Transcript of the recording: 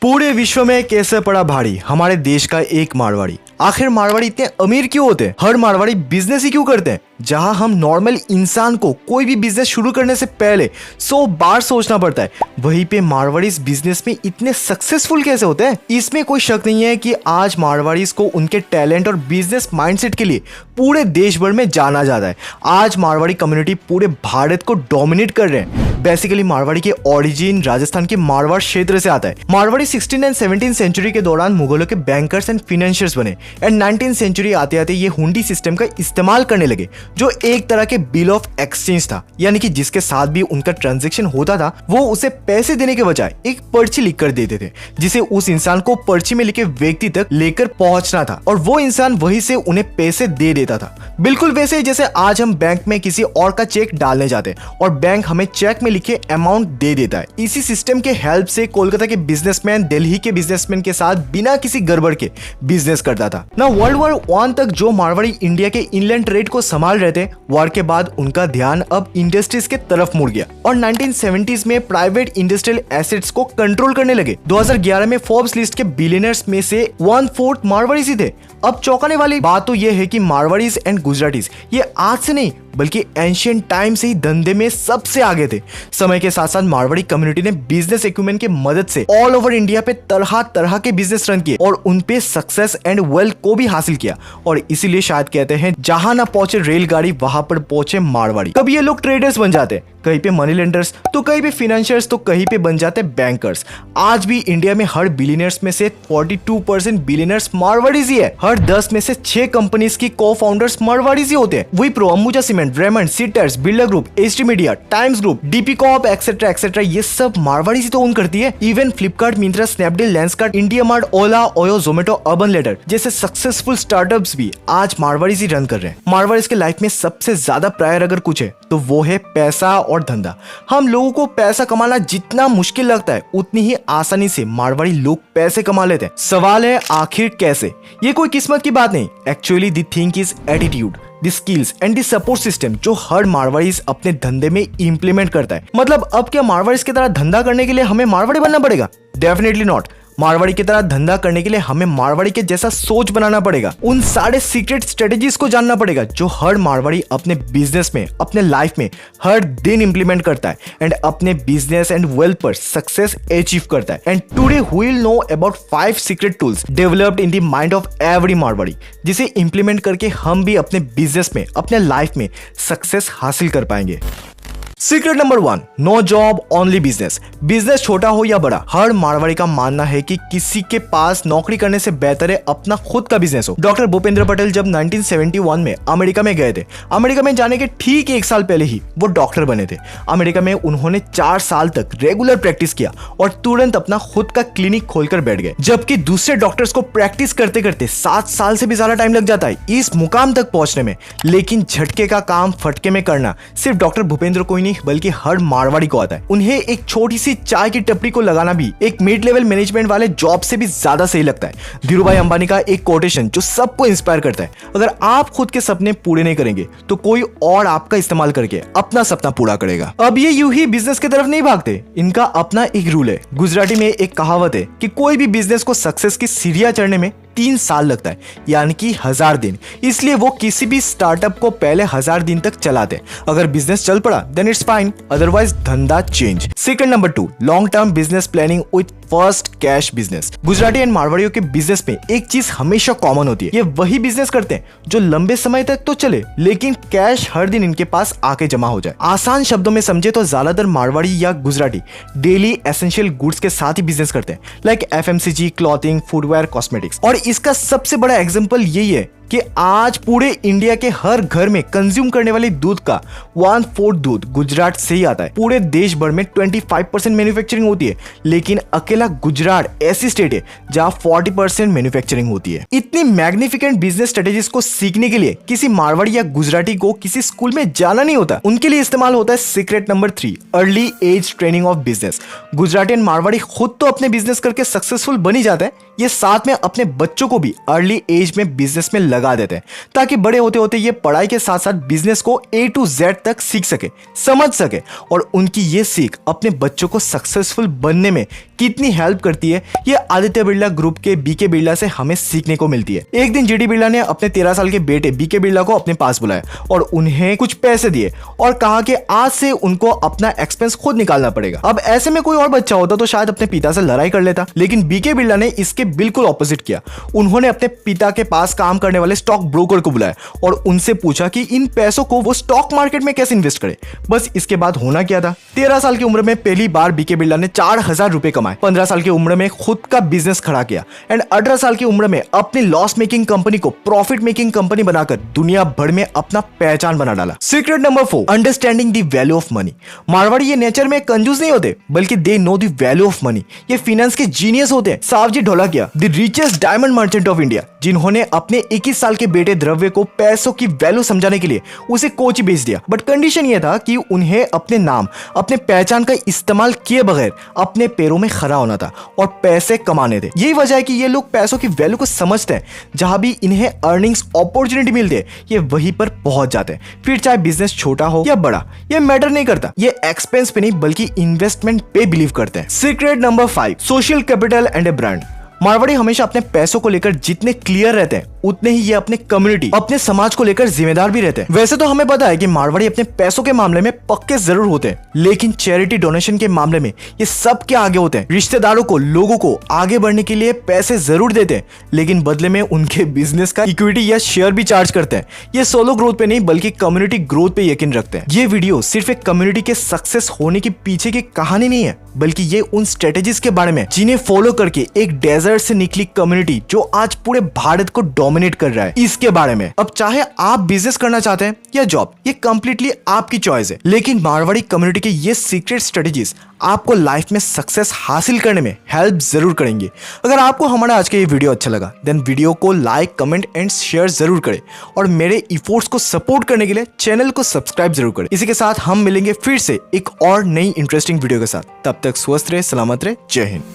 पूरे विश्व में कैसे पड़ा भारी हमारे देश का एक मारवाड़ी। आखिर मारवाड़ी इतने अमीर क्यों होते हैं? हर मारवाड़ी बिजनेस ही क्यों करते हैं? जहां हम नॉर्मल इंसान को कोई भी बिजनेस शुरू करने से पहले 100 बार सोचना पड़ता है, वहीं पे मारवाड़ीज बिजनेस में इतने सक्सेसफुल कैसे होते हैं? इसमें कोई शक नहीं है कि आज मारवाड़ीज को उनके टैलेंट और बिजनेस माइंडसेट के लिए पूरे देश भर में जाना जाता है। आज मारवाड़ी कम्युनिटी पूरे भारत को डोमिनेट कर रहे हैं। बेसिकली मारवाड़ी के ओरिजिन राजस्थान के मारवाड़ क्षेत्र से आता है। मारवाड़ी 16 एंड 17 सेंचुरी के दौरान मुगलों के बैंकर्स एंड फाइनेंशियर्स बने एंड 19 सेंचुरी आते आते ये हुंडी सिस्टम का इस्तेमाल करने लगे, जो एक तरह के बिल ऑफ एक्सचेंज था, यानी कि जिसके साथ भी उनका ट्रांजैक्शन होता था वो उसे पैसे देने के बजाय एक पर्ची लिख कर देते थे, जिसे उस इंसान को पर्ची में लिखे व्यक्ति तक लेकर पहुंचना था और वो इंसान वहीं से उन्हें पैसे दे देता था। बिल्कुल वैसे जैसे आज हम बैंक में किसी और का चेक डालने जाते हैं और बैंक हमें चेक में लिखे अमाउंट दे देता है। इसी सिस्टम के हेल्प से कोलकाता के बिजनेसमैन दिल्ली के बिजनेसमैन के साथ बिना किसी गड़बड़ के बिजनेस करता था ना। वर्ल्ड वॉर 1 तक जो मारवाड़ी इंडिया के इनलैंड ट्रेड को संभाल रहे थे, वॉर के बाद उनका ध्यान अब इंडस्ट्रीज के तरफ मुड़ गया और 1970s में प्राइवेट इंडस्ट्रियल एसेट्स को कंट्रोल करने लगे। 2011 में फोर्ब्स लिस्ट के बिलियनर्स में से 1/4 मारवाड़ीज ही थे। अब चौंकाने वाली बात तो यह है कि मारवाड़ीज एंड गुजरातीज ये आज से नहीं बल्कि एंशिएंट टाइम से ही धंधे में सबसे आगे थे। समय के साथ साथ मारवाड़ी कम्युनिटी ने बिजनेस इक्विपमेंट की मदद से ऑल ओवर इंडिया पे तरह तरह के बिजनेस रन किए और उन पे सक्सेस एंड वेल्थ को भी हासिल किया। और इसीलिए शायद कहते हैं जहां ना पहुंचे रेलगाड़ी वहां पर पहुंचे मारवाड़ी। कभी ये लोग ट्रेडर्स बन जाते, कहीं पे मनी लेंडर्स, तो कहीं पे फाइनेंशियर्स, तो कहीं पे बन जाते बैंकर्स। आज भी इंडिया में हर बिलियनर्स में से 42% बिलियनर्स मारवाड़ीज ही है। हर 10 में से 6 कंपनीज की को फाउंडर्स मारवाड़ीज ही होते हैं। विप्रो, अंबुजा सीमेंट, रेमंड, सीटर्स, Birla group, HT media, Times group, DP corp etcetera etcetera, ये सब मारवाड़ी ही तो ओन करती है। Even Flipkart, Myntra, Snapdeal, Lenskart, India Mart, Ola, OYO, Zomato, Urban Ladder जैसे सक्सेसफुल स्टार्टअप्स भी आज मारवाड़ी ही रन कर रहे हैं। मारवाड़ीज के लाइफ में सबसे ज्यादा प्रायर अगर कुछ है तो वो है पैसा और धंधा। हम लोगों को पैसा कमाना जितना मुश्किल लगता है उतनी ही आसानी से मारवाड़ी लोग पैसे कमा लेते हैं। सवाल है आखिर कैसे? ये कोई किस्मत की बात नहीं, actually the thing is attitude, the skills and the support system जो हर मारवाड़ीज अपने धंधे में इंप्लीमेंट करता है। मतलब अब क्या मारवाड़ीज की तरह धंधा करने के लिए हमें मारवाड़ी बनना पड़ेगा? Definitely not. मारवाड़ी की तरह धंधा करने के लिए हमें मारवाड़ी के जैसा सोच बनाना पड़ेगा। उन सारे सीक्रेट स्ट्रेटेजीज को जानना पड़ेगा जो हर मारवाड़ी अपने बिजनेस में, अपने लाइफ में हर दिन इंप्लीमेंट करता है एंड अपने बिजनेस एंड वेल्थ पर सक्सेस अचीव करता है। And today we will know about 5 secret tools developed in the mind of every Marwari, जिसे इंप्लीमेंट करके हम भी अपने बिजनेस में, अपने लाइफ में सक्सेस हासिल कर पाएंगे। Secret number 1, no job only business. Business छोटा हो या बड़ा, हर मारवाड़ी का मानना है कि किसी के पास नौकरी करने से बेहतर है अपना खुद का बिजनेस हो। डॉक्टर भूपेंद्र पटेल जब 1971 में अमेरिका में गए थे, अमेरिका में जाने के ठीक 1 साल पहले ही वो डॉक्टर बने थे। अमेरिका में उन्होंने 4 साल तक रेगुलर प्रैक्टिस किया और तुरंत अपना खुद का क्लिनिक खोलकर बैठ गए, जबकि दूसरे डॉक्टर्स को प्रैक्टिस करते करते 7 साल से भी ज्यादा टाइम लग जाता है इस मुकाम तक पहुंचने में। लेकिन झटके का काम फटके में करना सिर्फ डॉक्टर भूपेंद्र को ही नहीं बल्कि हर मारवाड़ी को आता है। उन्हें एक छोटी सी चाय की टपरी को लगाना भी एक मिड लेवल मैनेजमेंट वाले जॉब से भी ज्यादा सही लगता है। धीरूभाई अंबानी का एक कोटेशन जो सबको इंस्पायर करता है, अगर आप खुद के सपने पूरे नहीं करेंगे तो कोई और आपका इस्तेमाल करके अपना सपना पूरा करेगा। अब ये यूं ही बिजनेस की तरफ नहीं भागते, इनका अपना एक रूल है। गुजराती में एक कहावत है कि कोई भी बिजनेस को सक्सेस की सीढ़ियां चढ़ने में 3 साल लगता है, यानी कि 1000 दिन। इसलिए वो किसी भी स्टार्टअप को पहले 1000 दिन तक चलाते हैं। अगर बिजनेस चल पड़ा देन इट्स फाइन, अदरवाइज धंधा change. Secret number 2, long term business planning with first cash business. Gujarati and मारवाड़ियों के बिजनेस में एक चीज हमेशा कॉमन होती है, ये वही बिजनेस करते हैं जो लंबे समय तक तो चले लेकिन कैश हर दिन इनके पास आके जमा हो जाए। आसान शब्दों में समझे तो ज्यादातर मारवाड़ी या गुजराती डेली एसेंशियल गुड्स के साथ ही बिजनेस करते हैं, like FMCG, clothing, footwear, cosmetics. और इसका सबसे बड़ा एग्जांपल यही है कि आज पूरे इंडिया के हर घर में कंज्यूम करने वाली दूध का 1/4 दूध गुजरात से ही आता है। पूरे देश भर में 25% मैन्युफैक्चरिंग होती है, लेकिन अकेला गुजरात ऐसी स्टेट है जहां 40% मैन्युफैक्चरिंग होती है। इतनी मैग्निफिकेंट बिजनेस स्ट्रेटेजीज को सीखने के लिए किसी मारवाड़ी या गुजराती को किसी स्कूल में जाना नहीं होता। उनके लिए इस्तेमाल होता है secret number 3, early age training of business. Gujarati and Marwari खुद तो अपने बिजनेस करके सक्सेसफुल बनी जाता है, ये साथ में अपने बच्चों को भी अर्ली एज में बिजनेस में लगा देते हैं ताकि बड़े होते होते ये पढ़ाई के साथ साथ बिजनेस को A to Z तक सीख सके, समझ सके और उनकी ये सीख अपने बच्चों को सक्सेसफुल बनने में कितनी हेल्प करती है ये आदित्य बिरला ग्रुप के बीके बिरला से हमें सीखने को मिलती है। एक दिन जीडी बिरला ने अपने 13 साल के बेटे बीके बिरला को अपने पास बुलाया और उन्हें कुछ पैसे दिए और कहा कि आज से उनको अपना एक्सपेंस खुद निकालना पड़ेगा। अब ऐसे में कोई और बच्चा होता तो शायद अपने पिता से लड़ाई कर लेता, लेकिन बीके बिरला ने इसके बिल्कुल ऑपोजिट किया। उन्होंने अपने पिता के पास काम करने वाले स्टॉक ब्रोकर को बुलाया और उनसे पूछा कि इन पैसों को वो स्टॉक मार्केट में कैसे इन्वेस्ट करे। बस इसके बाद होना क्या था, 13 साल की उम्र में पहली बार बीके बिरला ने 4000 रुपए कमाए, 15 साल की उम्र में खुद का बिजनेस खड़ा किया एंड 18 साल की उम्र में अपनी लॉस मेकिंग कंपनी को प्रॉफिट मेकिंग कंपनी बनाकर दुनिया भर में अपना पहचान बना डाला। Secret number 4, understanding the value of money. Marwari ये नेचर में कंजूस नहीं होते बल्कि they know the value of money. ये फाइनेंस के जीनियस होते हैं। Savji Dholakia, the richest diamond merchant of India, जिन्होंने अपने 21 साल के बेटे द्रव्य को पैसों की वैल्यू समझाने के लिए उसे कोची बेच दिया। बट कंडीशन यह था कि उन्हें अपने नाम, अपने पहचान का इस्तेमाल किए बगैर अपने पैरों में खड़ा होना था और पैसे कमाने थे। यही वजह है कि ये लोग पैसों की वैल्यू को समझते हैं। जहां भी इन्हें अर्निंग्स अपॉर्चुनिटी मिलती है ये वहीं पर पहुंच जाते हैं। फिर चाहे बिजनेस छोटा हो या बड़ा, ये मैटर नहीं करता। ये एक्सपेंस पे नहीं बल्कि इन्वेस्टमेंट पे बिलीव करते हैं। Secret number 5, social capital and A brand. Marwari हमेशा अपने पैसों को लेकर जितने क्लियर रहते हैं उतने ही ये अपने कम्युनिटी, अपने समाज को लेकर जिम्मेदार भी रहते हैं। वैसे तो हमें पता है कि मारवाड़ी अपने पैसों के मामले में पक्के जरूर होते हैं, लेकिन चैरिटी डोनेशन के मामले में ये सब के आगे होते हैं। रिश्तेदारों को, लोगों को आगे बढ़ने के लिए पैसे जरूर देते हैं, लेकिन बदले में उनके बिजनेस का इक्विटी या शेयर भी चार्ज करते हैं। ये सोलो ग्रोथ पे नहीं बल्कि कम्युनिटी ग्रोथ पे यकीन रखते हैं। ये वीडियो सिर्फ एक कम्युनिटी के सक्सेस होने के पीछे की कहानी नहीं है, बल्कि ये उन स्ट्रेटेजीज के बारे में जिन्हें फॉलो करके एक डेजर्ट से निकली कम्युनिटी जो आज पूरे भारत को डोमिनेट कर रहा है, इसके बारे में। अब चाहे आप बिजनेस करना चाहते हैं या जॉब, ये कंप्लीटली आपकी चॉइस है, लेकिन मारवाड़ी कम्युनिटी के ये सीक्रेट स्ट्रेटेजीज आपको लाइफ में सक्सेस हासिल करने में हेल्प जरूर करेंगे। अगर आपको हमारा आज का ये वीडियो अच्छा लगा देन वीडियो को लाइक, कमेंट एंड शेयर जरूर करें और मेरे एफर्ट्स को सपोर्ट करने के लिए चैनल को सब्सक्राइब जरूर करें। इसी के साथ हम मिलेंगे फिर से एक और नई इंटरेस्टिंग वीडियो के साथ। तब तक स्वस्थ रहे, सलामत रहे, जय हिंद।